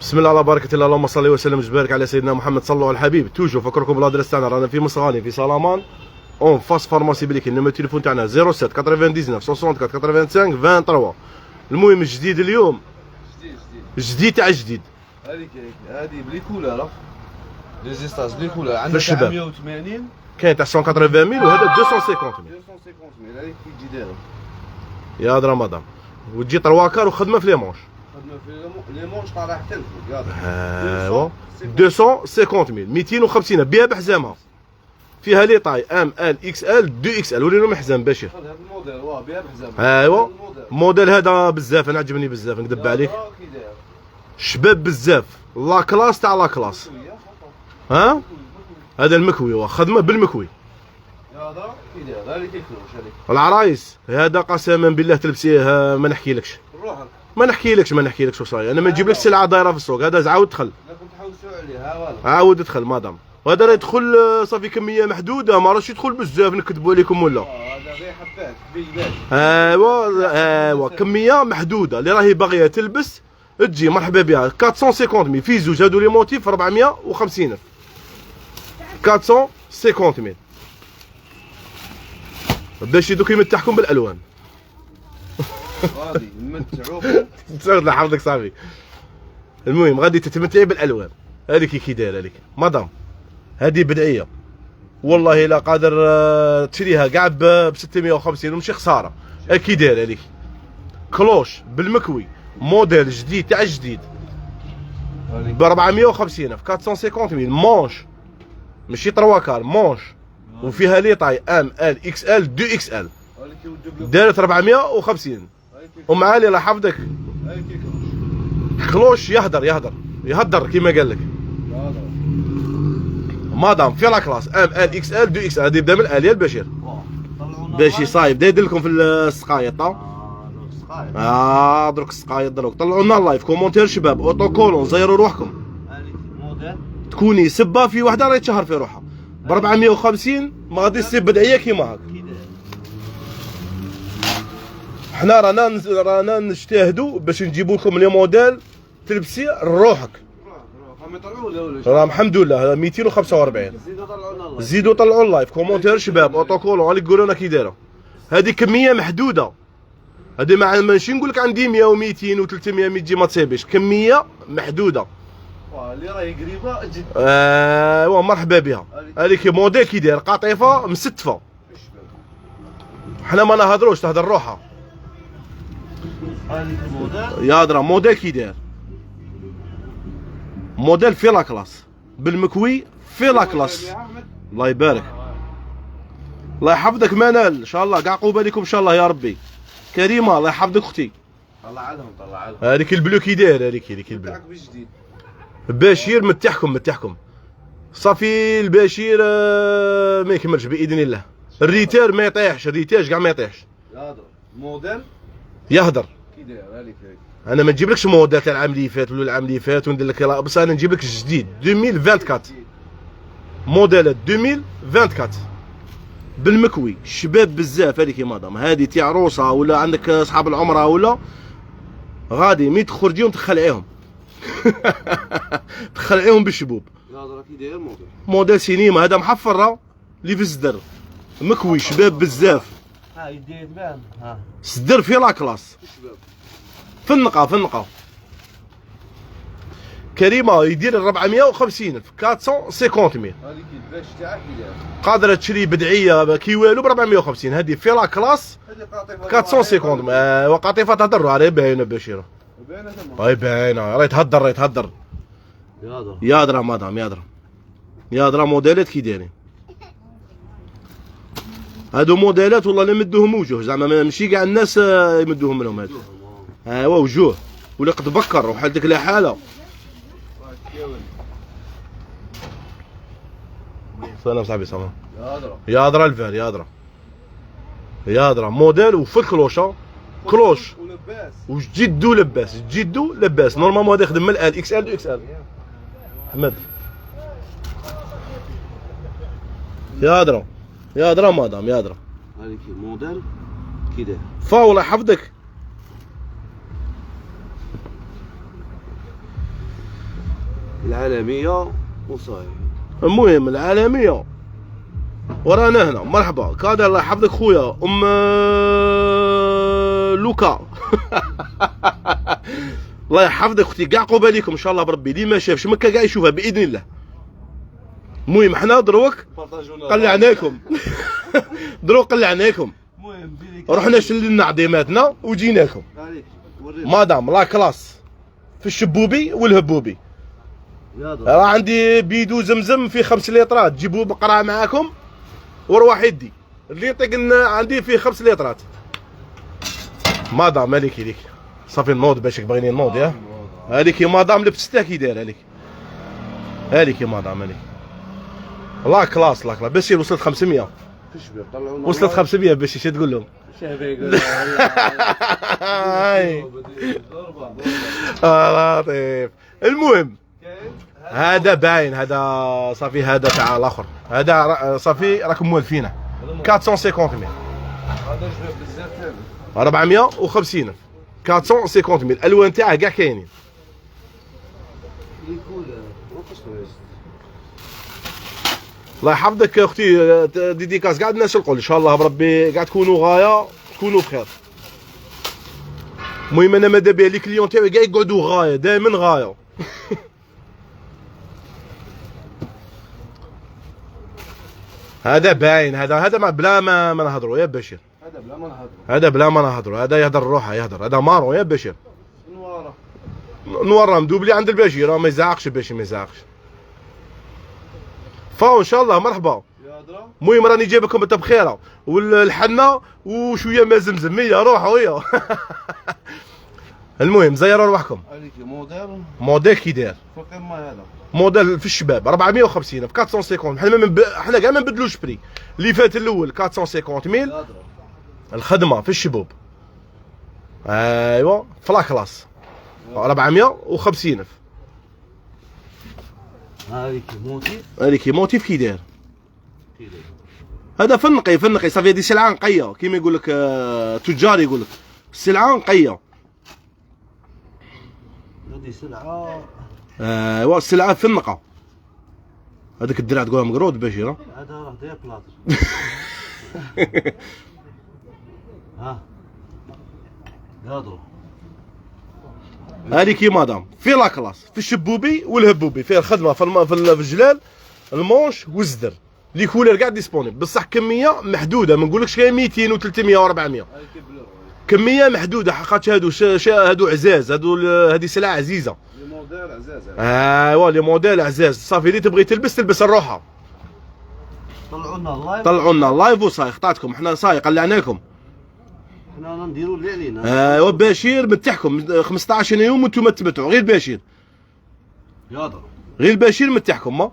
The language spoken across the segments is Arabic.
بسم الله على بركة الله، اللهم صل وسلم وبارك على سيدنا محمد. صلوا على الحبيب. توجو فكركم بالادريس تاعنا، رانا في مصغاني في سلامان اون فاس فارماسي بليكين. نمرو التليفون تاعنا 07 99 64 85 23. المهم الجديد اليوم جديد تاع جديد. هذه بلي كولور ريزيستانس بلي كولور عندنا للشباب. 180 كاين تاع 180 ميل وهذا 250 ميل. 250 ميل هذيك كي تجي دايره يا درا مدام وتجي طرواكار وخدمه في لي مونش. خدمه في لي مونش طالع حتى الفوق يا ايوا 250 ميل 250 بها بحزامها. فيها لي طاي ام ال اكس ال 2 اكس ال. ورينا الحزام باشر. هذا الموديل واه بها بحزام. ايوا الموديل هذا بزاف، انا عجبني بزاف نكذب عليك. شباب بزاف، لا كلاس تاع لا كلاس. ها هذا المكوي خدمه بالمكوي. هذا كي داير هذا اللي كيكلوش هذيك العرايس هذا قسما بالله تلبسيه ما نحكيلكش روحك ما نحكيلكش وصاي. انا ما نجيب لك سلعه دايره في السوق. هذا عاود دخل لا كنت تحوسوا عليها والو عاود دخل مدام. وهذا راه يدخل صافي كميه محدوده، ما راهش يدخل بزاف نكذبوا عليكم ولا. هذا غير حبات بيبات. ايوا كميه محدوده اللي راهي باغيه تلبس تجي مرحبا بها. 450 ميل في زوج هادو لي موتيف 450 الف. 450 ميل باش دوك يمتعكم بالالوان. غادي نمتعوك الله يحفظك صاحبي. المهم غادي تتمتعي بالالوان. هذيك كي دايره هذيك مدام، هذه بدعيه والله لا قادر تشريها كاع ب 650 ومشي خساره. كي دايره هذيك كلوش بالمكوي موديل جديد تاع جديد ب 450 في 450 ميل مونش ماشي طرواكار مونش. وفيها لي طاي ام ال اكس ال 2 اكس ال دارت 450. ومع لي الله يحفظك كلوش يهدر كيما قال لك مادام في لا كلاس ام ال اكس ال 2 اكس ال. هذه يبدا من الاليه البشير باش صايب بدا يدير لكم في السقايط. دروك السقايط دروك طلعوا لنا اللايف كومونتير شباب اوتو كولون زيروا روحكم. تكوني سبه في وحده راهي تشهر في روحها ب 450 ما غاديش تصيب بدعيه كيما هاك. حنا رانا نجتهدوا باش نجيبوا لكم لي موديل تلبسي روحك. راه الحمد لله 245. زيدوا طلعوا اللايف كومونتير شباب اوتو كولون اللي تقولوا لنا كي دايره. هذه كميه محدوده، هذه ماشي نقول لك عندي 100 و200 و300 ما تجي ما تصيبش. كميه محدوده اللي راهي قريبه تجي. ايوا مرحبا بها. هذيك موديل كي داير قاطفه مستفه. حنا ما نهضروش تهضر روحها. هذيك الموديل يا درا موديل كي داير موديل في لا كلاس بالمكوي في لا كلاس. الله يبارك الله يحفظك منال ان شاء الله كاع قوبه لكم ان شاء الله يا ربي. كريمه الله يحفظك اختي. طلع عليهم هذيك البلو كي داير هذيك البلو. بشير متحكم صافي. البشير ما يكملش باذن الله. الريتير ما يطيحش، الريتاج كاع ما يطيحش. يهضر موديل يهضر كي داير هذيك. انا ما نجيبلكش موديل تاع العام اللي فات ولا العام اللي فات وندير لك بس انا نجيب لك الجديد 2024 موديلات 2024 بالمكوي. شباب بزاف هذيك مدام. هذه تاع عروسه ولا عندك اصحاب العمره ولا غادي مي تخرجيهم تخلعيهم تخلعيهم بالشبوب. يهضر كي داير موديل سينما هذا محفر راه اللي في الصدر مكوي. شباب بزاف. يدير بان صدر في لا كلاس في النقا كريمه يدير 450 في 450 ميل. هذيك الباش تاعك كي داير قادره تشري بدعيه كي والو ب 450. هذه في لا كلاس 450 وقاطفه تهضر راهي باينه بشيره. راهي باينه راهي تهضر. يا درا مدام يا درا موديلات كي دايرين. هادو موديلات والله لا يمدوهم وجوه زعما ماشي كاع الناس يمدوهم منهم هادو. ايوا وجوه ولا قد بكر وحالتك لا حاله. سلام صاحبي سلام. يا درا الفال يا درا موديل وفي الكلوشه كلوش وجدو لباس نورمالمون هذا يخدم من ال اكس ال 2 اكس ال. احمد يا درا مدام هذيك موديل كي داير فا والله يحفظك. العالميه وصاي. المهم العالميه ورانا هنا. مرحبا كادر الله يحفظك خويا لوكا. الله يحفظك اختي كاع قباليكم ان شاء الله بربي، اللي ما شافش مكه كاع يشوفها باذن الله. المهم حنا دروك قلعناكم. دروك قلعناكم، المهم رحنا شللنا عظيماتنا وجيناكم. مادام لا كلاس في الشبوبي والهبوبي. راه عندي بيدو زمزم في 5 لترات، جيبوا بقرة معاكم وروح يدي اللي يطيق لنا عندي فيه 5 لترات. مادام هذيك ليك صافي نوض باش باغيني نوض يا هذيك مادام لبستها كي داير هذيك. هذيك مادام هذيك لا كلاس لا كلاس باش وصلت 500. وصلت 500 باش اش تقول لهم؟ لطيف. المهم هذا باين، هذا صافي، هذا تاع الاخر، هذا صافي راكم موالفينه 450,000. هذا جباب بزاف ثاني 450,000 450,000. الالوان تاعه كاع كاينين. الله يحفظك اختي ديديكاس قاعد الناس الكل ان شاء الله بربي قاعد تكونوا غايه، تكونوا بخير. المهم انا ماذا بيا لي كليون تاعي كاع يقعدوا غايه، دائما غايه. هذا باين، هذا ما بلا ما نهضروا يا بشير. هذا بلا ما نهضروا، هذا بلا ما نهضروا، هذا يهضر روحه يهضر، هذا مارو يا بشير. نواره نورا مدوبلي عند البشير، ما يزعقش باش ما يزعقش. فاو ان شاء الله مرحبا. المهم راني جايبكم انت بخيره والحنه وشويه ما زمزم هي روح ويا. المهم زيروا رواحكم. هذيك موديل موديل كي داير في القمه، هذا موديل في الشباب 450 في 450. حنا كاع ما نبدلوش بري. اللي فات الاول 450,000 الخدمه في الشباب. ايوا في لا كلاس 450,000. هذيك موتيف، هذيك موتيف كي داير. هذا فنقي صافي، هذه سلعه نقيه كيما يقول لك تجار يقول لك السلعه نقيه. هذه سلعه ايوا السلعه فنقه. هذاك الدرع تقولها مقرود بشير. هذا راه داير بلاطر. ها هادرو هذيك مادام في لا كلاس في الشبوبي والهبوبي، فيها الخدمه في الجلال المونش والزدر. لي كولر كاع ديسبونيبل، بصح كميه محدوده، ما نقولكش كاين 200 و300 و400. كميه محدوده حقاش هادو عزاز، هادي سلعه عزيزه. لي موديل عزاز. ايوا لي موديل عزاز صافي، اللي تبغي تلبس الروحه. طلعوا لنا اللايف وصاي خطاتكم، حنا صاي قلعناكم. حنا نديروا اللي علينا. ايوا بشير متحكم 15 يوم وانتم تمتعوا غير بشير. ياضر غير بشير متحكم ما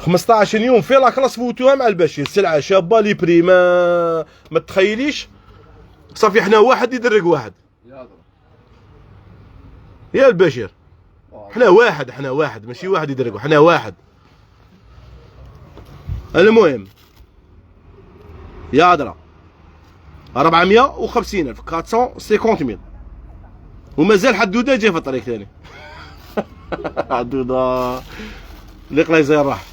15 يوم في لا كلاس فوتوها مع البشير. سلعه شابه لي بري ما تخيليش. صافي حنا واحد يدرق واحد يا البشير. حنا واحد ماشي واحد يدرق، حنا واحد. المهم يا درا 450,000 450,000 ومازال حدوده جاي في الطريق ثاني. حدوده اللي قلا زي الراح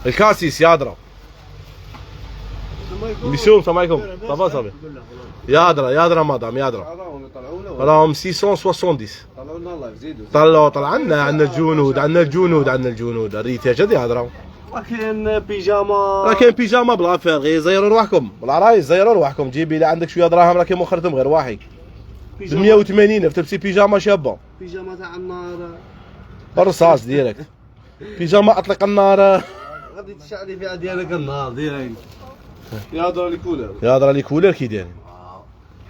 الكاسيس يا درا. بيسوم السلام عليكم. صافا صافي يا درا مدام يا درا. راهم 670. طلعوا لنا الله يزيدوا. طلعنا عندنا الجنود الريتاج هذه يا درا. كاين بيجاما، راه كاين بيجاما بلا فير، غير زيروا رواحكم بالعرايس، زيروا رواحكم. جيبي الا عندك شويه دراهم راه كاين مخرتهم غير واحد ب 180 تلبسي بيجاما شابه. بيجاما تاع النار الرصاص ديريكت. بيجاما اطلق النار. غادي تشعلي فيها ديالك النار ديريكت. يا درا لي كولر كي دايرين.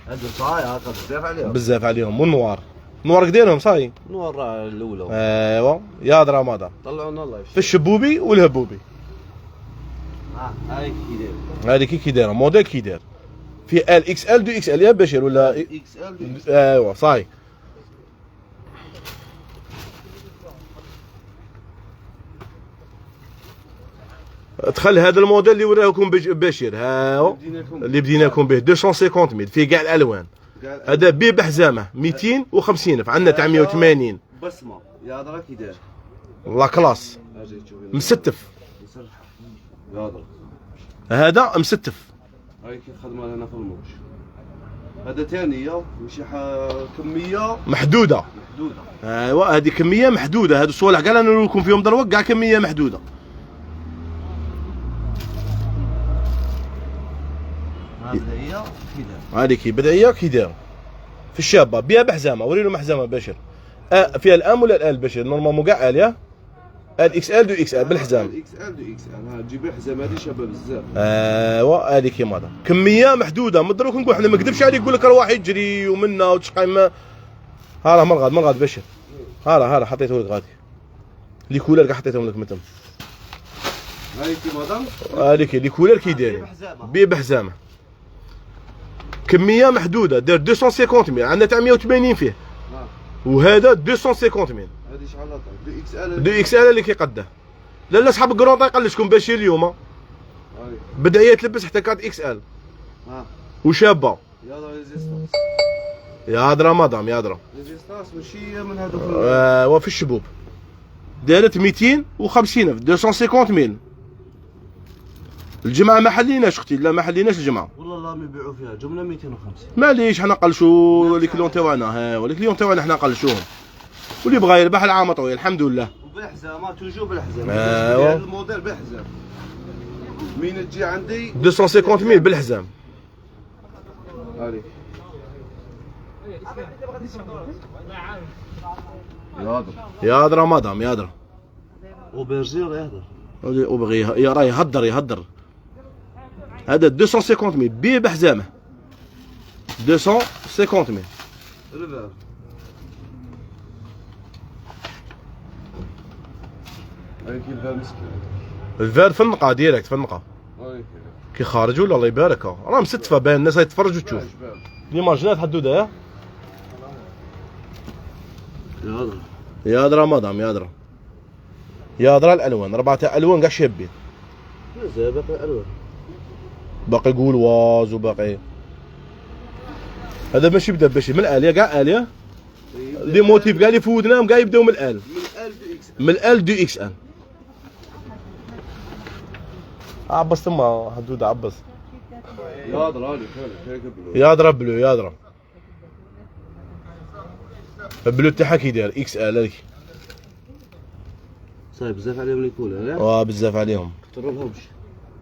هادو صاي هاكا بزاف عليهم والنوار. نوار كديرهم صاي. نوار راه الاولى. ايوا يا درا مادا. طلعوا لنا الله في الشبوبي والهبوبي. هاي كي داير. هذيك كي دايره موديل كي داير. في ال اكس ال دو اكس ال يا بشير ولا اكس ال. ايوا صاي. دخل هذا الموديل اللي وراكم بشير، ها اللي بديناكم به 250,000 فيه كاع الالوان. هذا بيه بحزامه 250,000 عندنا تاع 180. بسمه يا درا كي داير لا كلاس اجي تشوف مستف. يصرح يا درا هذا مستف. هاي كي خدمه لنا في الموش. هذا ثانيه ماشي كميه محدوده. محدوده. ايوا هذه كميه محدوده. هادو الصوالح كاع انا لكم فيهم دروك كاع كميه محدوده. هذه هي كي داير. هذيك بدعيه كي داير في الشابه بها بحزامه. وري له محزامه بشر. فيها الام ولا ال بشر نورمالمون كاع عاليه. الاكس ال دو اكس ال بالحزام. الاكس ال دو اكس ال. ها تجيب الحزام هذه شابه بزاف. ايوا هذيك ماذا كميه محدوده. ما دروك نقول حنا ما نكذبش عليك نقول لك راه واحد يجري ومنا وتشقيم. ها راه من غاد بشر. ها حطيته لك غادي لي كولر كاع حطيتهم لك متم. هاي كي مدام هذيك لي كولر كي دايرين بيه بحزامه. كميه محدوده. دار 250 ميل. عندنا تاع 180 فيه وهذا 250 ميل. هذه شحال لاطا دو اكس ال. دو اكس ال اللي كيقده. لا صحاب الكرونطا يقلشكم باش اليوم هاي بدايه تلبس حتى 4 اكس ال ها وشابه. يا درا ريزيستانس. يا درا مدام يا درا. ريزيستانس ماشي من هذوك وفي الشبوب دارت 250 250 ميل. الجمعه ما حليناش اختي. لا ما حليناش الجمعه والله لا يبيعوا فيها جمله 250. معليش حنا نقلشوا لي كليون تاعنا. ها لي كليون تاعنا حنا نقلشوهم. واللي بغى يربح العام طويل الحمد لله. وبالحزامه توجو بالحزام. ايوا الموديل بالحزام. مين تجي عندي 250 ميل بالحزام. هذه يا درا. يا درا مدام يا درا. اوبرجير يهدر. وبغي راه يهدر. هذا 250 ميل بيه بحزامه. 250 ميل. ريفير. هاي كي الفال مسكين. الفار في النقا ديريكت في النقا. هاي كي خارج ولا الله يبارك راه مستفى باين الناس يتفرجوا تشوف. ليماجينات حدوده. يا درا. يا درا مدام يا درا الالوان 4 الوان كاع شابين. مازال باقي الوان. باقي قولواز وباقي. هذا ماشي بدا باش من الاليه كاع اليه. لي موتيف كاع اللي فودناهم كاع يبداو من الال. من الال دو اكس ال. عبس تما حدوده عبس. يا درا هذيك بلو. يا درا بلو يا درا. البلو تاعها كي داير اكس ال هذيك. صايب بزاف عليهم لي كولر. بزاف عليهم. كثرلهمش.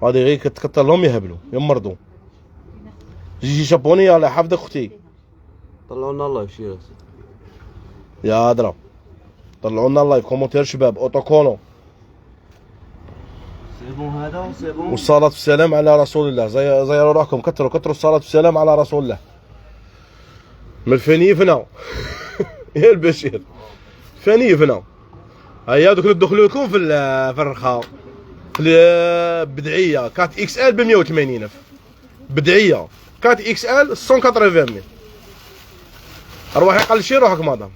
هذه غير كتكثر لهم يهبلوا يمرضوا. جيجي جابونيه الله يحفظك اختي. طلعوا لنا اللايف شي راس. يا درا طلعوا لنا اللايف كومونتير شباب اوتوكولو. سيبون هذا سيبون. والصلاة والسلام على رسول الله. زيروا روحكم كثروا الصلاة والسلام على رسول الله. من الفاني فنا. يا البشير فاني فنا. هيا دوك ندخلوا لكم في الرخاء في البدعيه 4 اكس ال ب 180 الف. بدعيه 4 اكس ال 180 ميل. روحي قلشي روحك مدام.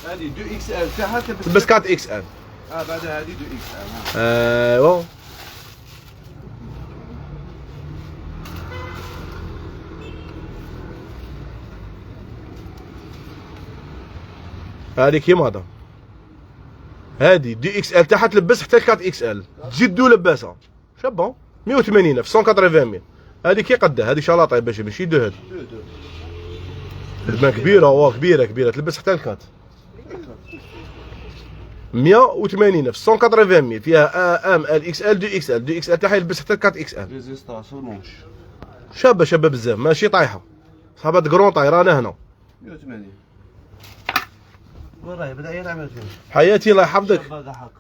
هذه دو اكس ال تاعها تلبس 4 اكس ال. بعدها هذه دو اكس ال. ايوا هذه كي مدام. هذه دي اكس ال تاعها تلبس حتى 4 اكس ال. جدو لباسها شابه 180 الف 180 ميل. هذه كي قدها. هذه شلاطه باش ماشي دو هذه. خدمه كبيره كبيره تلبس حتى الكات. 180 الف 180 ميل. فيها ام ال اكس ال دو اكس ال. دو اكس ال تاعها يلبس حتى 4 اكس ال. ريزيستانس المونش. شابه بزاف ماشي طايحه. صحابات كرونطاي رانا هنا. 180. وراي بدا يلعب فيه. حياتي الله يحفظك.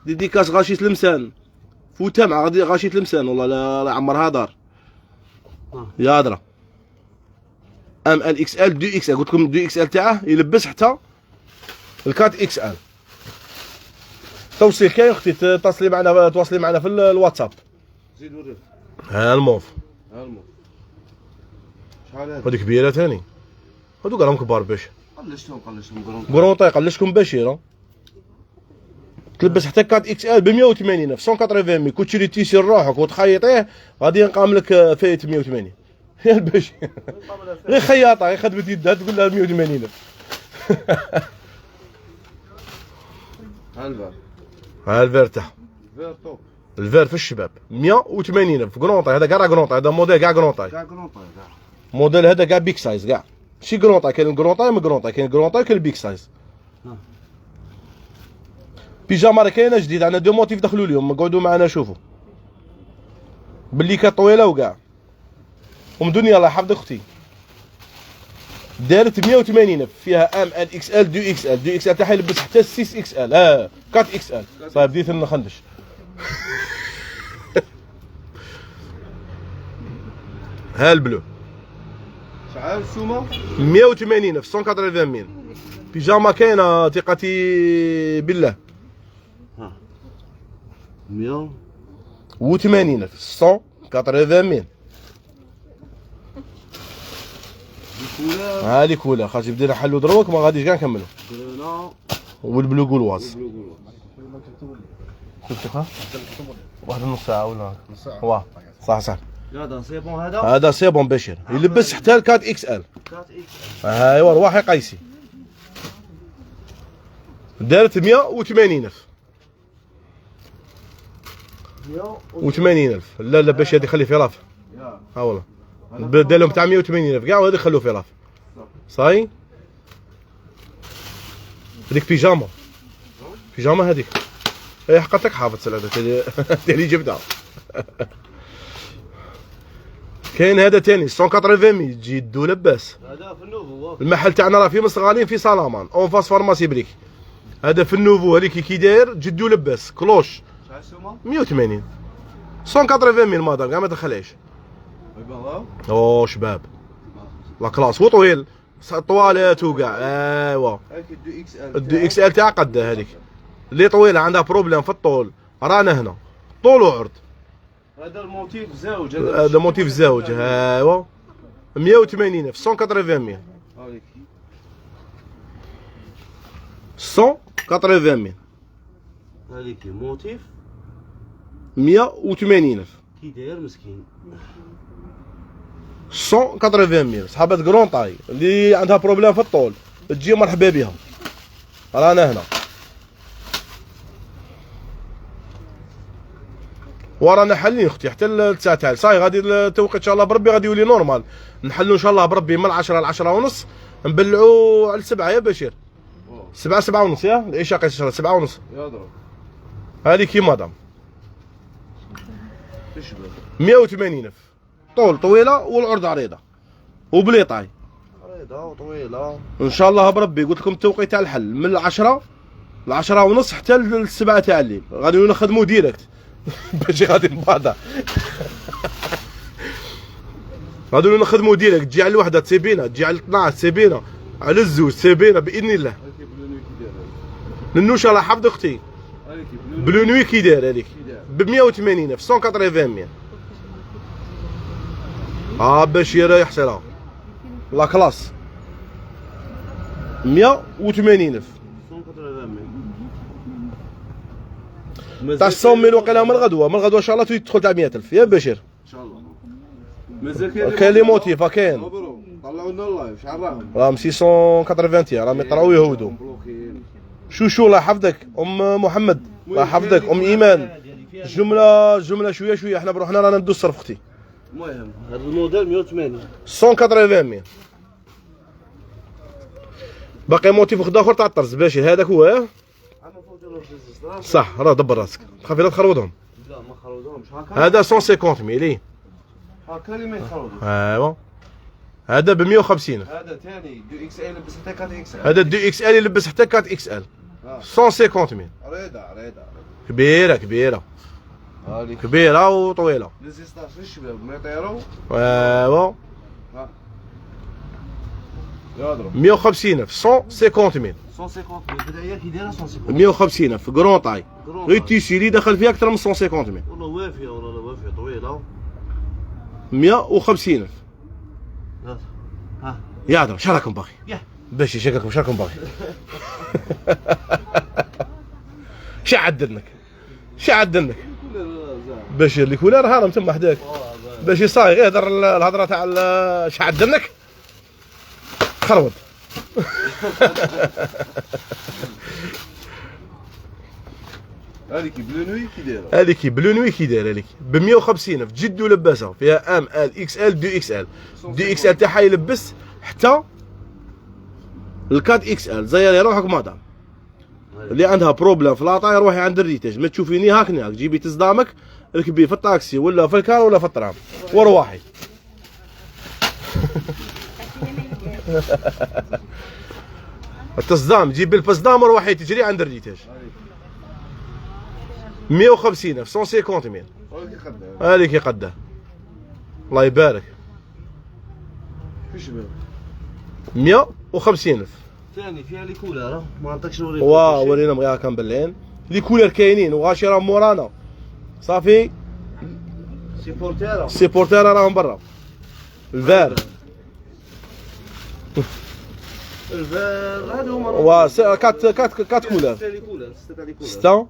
ديديكاس غاشي تلمسان. فوتها مع غاشي تلمسان والله لا عمرها دار. يا درا. ام ال اكس ال دو اكس ال. قلت لكم دو اكس ال تاعه يلبس حتى الكات اكس ال. توصيل كاين اختي تواصلي معنا في الواتساب. زيد وريك. ها الموف. شحال هذا؟ هذه كبيره ثاني. هذوك راهم كبار باش. قلشتهم كرونطاي قلشكم بشيره. تلبس حتى 4 اكس ال ب 180 الف 180 ميل. كون تشري تيسير روحك وتخيطيه غادي ينقام لك فايت 180. يا الباشا غير خياطه غير خدمه يدها تقول لها 180 الف. مع الفار. ها الفير تاعها. الفار توب. الفير في الشباب 180 في كرونطاي. هذا كاع كرونطاي، هذا موديل كاع كرونطاي. كاع كرونطاي كاع. موديل هذا كاع بيك سايز كاع. ماشي كرونطاي، كاين كرونطاي ما كرونطاي، كاين كرونطاي كاين البيك سايز. بيجاما راه كاينه جديد، عندنا دو موتيف دخلوا اليوم، قعدوا معنا شوفوا. باللي طويله وكاع. دنيا الله يحفظ اختي. دارت 180 فيها ام ال اكس ال دو اكس ال، دو اكس ال تاعها يلبس حتى 6 اكس ال، 4 اكس ال. صايب بديت نخندش. ها البلو شحال السومه؟ 180 في 180. بيجاما كاينه ثقتي بالله. ها 100 و80 في 180. الكولار. هادي كولا خاطر بدينا نحلو دروك ما غاديش كاع نكملو. كرينا والبلو قولواز. بلو بلو. شفتي خا؟ واحد نص ساعة ولا نص ساعة. واه صح صح. هذا سي بون هذا؟ هذا سي بون بشير يلبس حتى الكات اكس ال. 4 اكس. ايوا روحي قيسي. دارت 180 الف. 180 الف. لا لا باش هذه خلي في رافع. ها والله. بدل لهم تاع 180 الف كاع وهذه خلوه في رافع. صاي. هذيك بيجاما. بيجاما هذيك. اي حقتك حافظ سلعتك اللي جبتها. كاين هذا ثاني 180 تجي دو لباس. هذا في النوفو. المحل تاعنا راه في مصر غاليين في سلامان اون فاس فارماسي بريك. هذا في النوفو هذيك كي داير جدو لباس كلوش. شحال السومه؟ 180 180 مادام كاع ما دخلهاش. اوه شباب لا كلاس وطويل طوالات وكاع. ايوا هاك الدو اكس ال. الدو اكس ال تاع قدها هذيك اللي طويله عندها بروبليم في الطول. رانا هنا طول وعرض. هذا الموتيف زوج. هذا موتيف زوج. ايوا 180 في 180. هاك 180 هذيك موتيف 180 الف. كي داير مسكين. 180 صحابات كرون طاي اللي عندها بروبليم في الطول تجي مرحبا بها. رانا هنا ورانا حالين اختي حتى الساعه تاع صاي غادي التوقيت ان شاء الله بربي غادي يولي نورمال. نحلوا ان شاء الله بربي من 10 ل 10 ونص نبلعوا على 7 يا بشير. 7 ونص يا العشاء قيس 7 ونص. يضرب. هذه كي مدام تشبه 180 الف طول طويله والعرض عريضه وبليطاي عريضه وطويله ان شاء الله بربي. قلت لكم التوقيت تاع الحل من 10 ل 10 ونص حتى ل 7 تاع الليل غادي نخدموا ديريكت. باش غادي نبادا غادي نخدموا ديريكت. تجي على الوحده تسيبينا، تجي على 12 تسيبينا، على الزوج تسيبينا باذن الله. لانه ان شاء الله حفظ اختي بلو نوي كي داير هذيك ب 180 في 180. بشير يحصلها لا كلاس 180 الف. 180 تاع 100 وقيله من الغدوه ان شاء الله تدخل تاع 100 الف يا بشير. ان شاء الله. مازال كاين لي موتيف كاين مبروك طلعوا لنا اللايف شحال راهم؟ راهم 680 راهم يقراو يهودوا. شو الله يحفظك ام محمد الله يحفظك ام ايمان. جمله شويه احنا بروحنا رانا ندو الصرف اختي. المهم هذا الموديل 180 180 باقي موتيف واحد اخر تاع الطرز باشي هذاك هو صح. راه دبر راسك تخافي لا تخربطهم. لا ما خرجوهمش هكا. هذا 150 ميلي هكا اللي ما يخرجوش. ايوا هذا ب 150. هذا ثاني دو اكس ال لبس حتى 4 اكس ال. هذا دو اكس ال يلبس حتى 4 اكس ال 150. عريضه كبيره هذيك كبيره وطويله. ريزيستانس للشباب ما يطيروا. ايوا ها يضرب 150 في 150 150 البدايه كي دايره 150 150 في كرون طاي. غير التيشيري اللي دخل فيها اكثر من 150 والله وافيه والله وافيه طويله 150 ها يا عدم شو راكم باغي؟ يا باش يشككم شو راكم باغي؟ شو عدلنك باش اللي كولار هارم تما حداك باش صاي يهدر الهضره تاع شو عدلنك خربط. هذيك بلو نوي كي دايره. هذيك بلو نوي كي دايره هذيك ب 150 الف جد ولباسه، فيها ام ال اكس ال دو اكس ال. دو اكس ال تاعها يلبس حتى الكاد اكس ال. زي روحك مدام اللي عندها بروبليم في لاطاي روحي عند الريتاج، ما تشوفيني هاكني جيبي تصدامك ركبي في الطاكسي ولا في الكار ولا في الترام وروحي. التصدام جيبي البصدام وروحي تجري عند الريتاج. 150 الف 150 ميل هذيك يقدها. الله يبارك. كيفاش بان 150 الف. ثاني فيها لي كولر ما عطاكش نوريك. واه ورينا بغيها كان بالليل. لي كولر كاينين وغاشي راهم مورانا صافي. سيبورتيرا راهم برا. الفار الفار هادو هما وا كات كولر 6.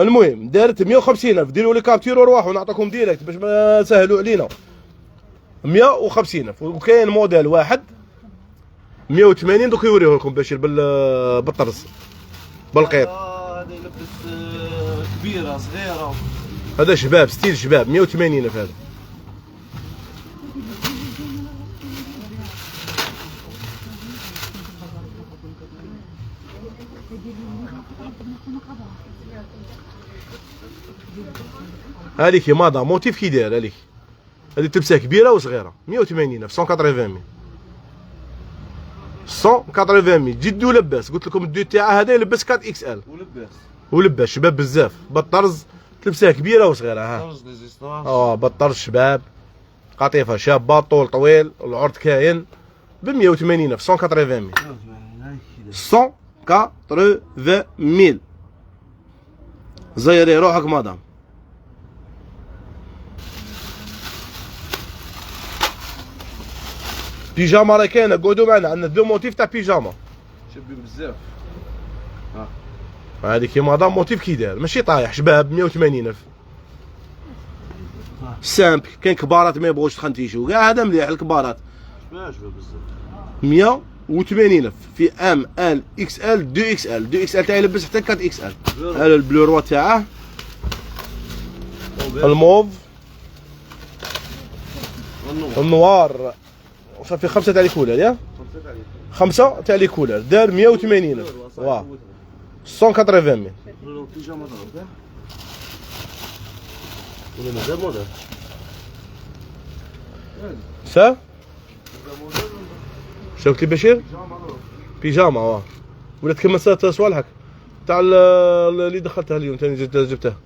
المهم دارت 150 الف. ديروا لي كابتور وروحوا نعطيكم ديريكت باش ما سهلوا علينا. 150 الف. وكاين موديل واحد 180 دوك يوريه لكم باش بالطرز بالقيط. هذا يلبس كبيره صغيره. هذا شباب ستيل شباب 180 الف هذا. هذيك مادا موتيف كي داير هذيك. هذه تلبسها كبيره وصغيره 180 الف 180 180 جد ولباس. قلت لكم الدو تاعها هذا يلبس 4 اكس ال ولباس شباب بزاف. بالطرز تلبسها كبيره وصغيره. ها بالطرز شباب قطيفه شابه طول طويل العرض كاين ب 180 الف 180 180 زيري روحك مدام. بيجاما راه كاينه قعدوا معنا عندنا دو موتيف تاع بيجاما شابين بزاف. هذيك مدام موتيف كي داير ماشي طايح شباب 180 الف. سامبل كاين كبارات ما يبغوش تخنتيشو كاع هذا مليح الكبارات. شباب بزاف 180 الف في ام ال اكس ال دو اكس ال. دو اكس ال تاعي يلبس حتى 4 اكس ال. هذا البلو روا تاعه الموف النوار صافي 5 تاع لي كولر يا 5 تاع لي كولر دار 180 الف. واه 180 ولا مازال موديل سا شوفتي بشير بيجاما واه ولا تكملت صوالحك تاع اللي دخلتها اليوم ثاني جبتها.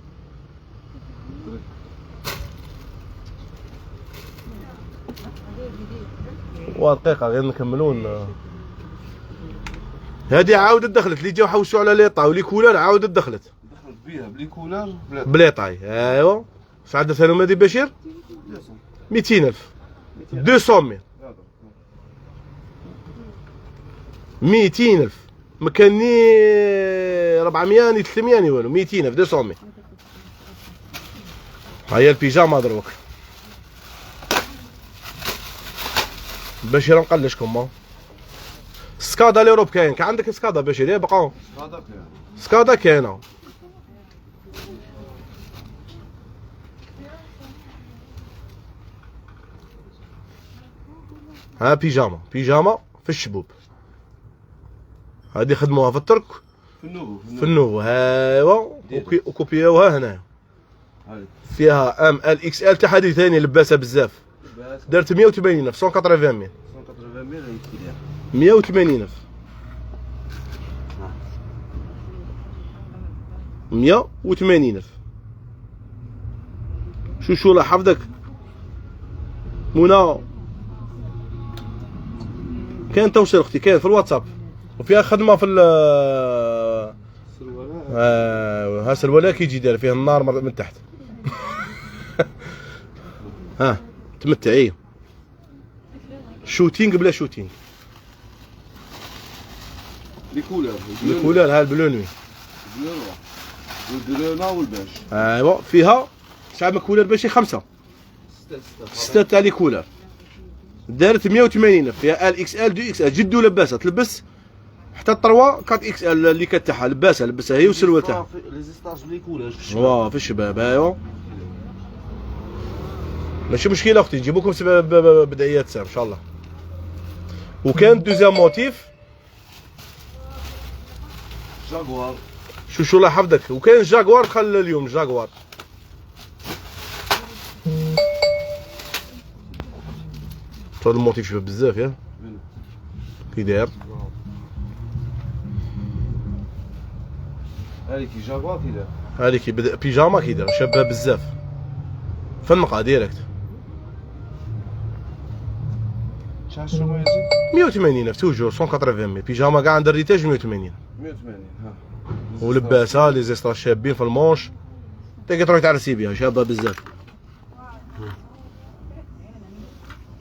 ودقيقة غير نكملون. هذه عاودت دخلت اللي جاو حوسوا على لي طاي ولي كولر عاودت دخلت بيها بلي كولر بلي طاي. ايوا اش عدتها لهم هذه بشير 200 الف 200 200 الف مكاني 400 300 والو 200 الف 200. هاهي البيجاما دروك بشير نقلشكم. سكادا لوروب كاين عندك سكادا بشير يا بقاو سكادا كاينه. ها بيجاما في الشبوب هذه خدموها في الترك في النوفو ايوا وكوبيوها هنا. فيها ام ال اكس ال تاع هذه ثاني لباسه بزاف دارت 180 الف 180 180 الف 180 الف. شو لا حفظك منى كاين توصيل اختي كاين في الواتساب وفيها خدمه في ها سلوله كيجي داير فيها النار من تحت. ها تمتعي شوتينغ بلا شوتينغ لي كولر ها البلو نوي والبلونا والباش. ايوا فيها شحال من كولر باشي 5 6 تاع لي كولر دارت 180 فيها ال اكس ال دو اكس ال جدو لباسه تلبس حتى الطروا 4 اكس ال اللي كتاعها لبسها هي والسروال تاعها. لي زيستاج لي كولاج في الشباب. في الشباب ايوا. ماشي مشكله اختي نجيب لكم بدايات سام ان شاء الله. وكان دوزيام موتيف جاكوار. شو الله يحفظك. وكاين جاكوار دخل اليوم جاكوار. هذا الموتيف شباب بزاف يا كي داير. هذيك جاكوار كي داير. هذيك بيجاما كي داير شابه بزاف فنقه ديريكت. شحال شنو يزيد؟ 180 في توجور 180 بيجاما كاع عند الريتاج 180. 180 ها. ولباسها لي زيسترا شابين في المونش تقدر تروح تعرسي بها شابه بزاف.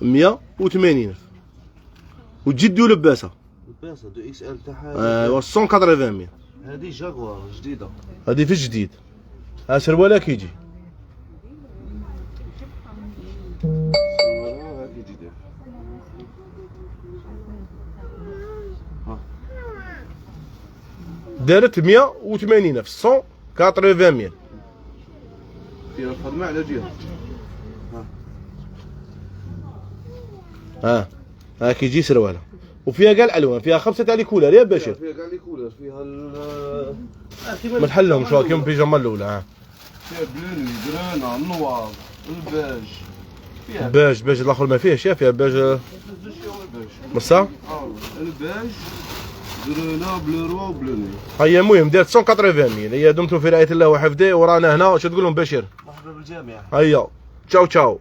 180 وتجدو لباسها. لباسها دو اكس ال تاعها. 180. هذه جاكوار جديده. هذه في الجديد. ها سروالها كيجي. هذا جديد. دارت 180 في 180. فيها الخدمه على جهه. ها كيجي سروالها وفيها كاع الالوان. فيها 5 تاع لي كولر يا باشا. فيها كاع لي كولر. فيها ما نحلهم شو كيما البيجاما الاولى. فيها بلوني جرانا نوار الباج. فيها باج الاخر ما فيهش. فيها باج الباج. مصا. الباج جرانا بلورو بلوني. هيا المهم دارت 180. هي دمتم في رعايه الله وحفظه. ورانا هنا شو تقول لهم بشير؟ مرحبا بالجميع. هيا تشاو تشاو.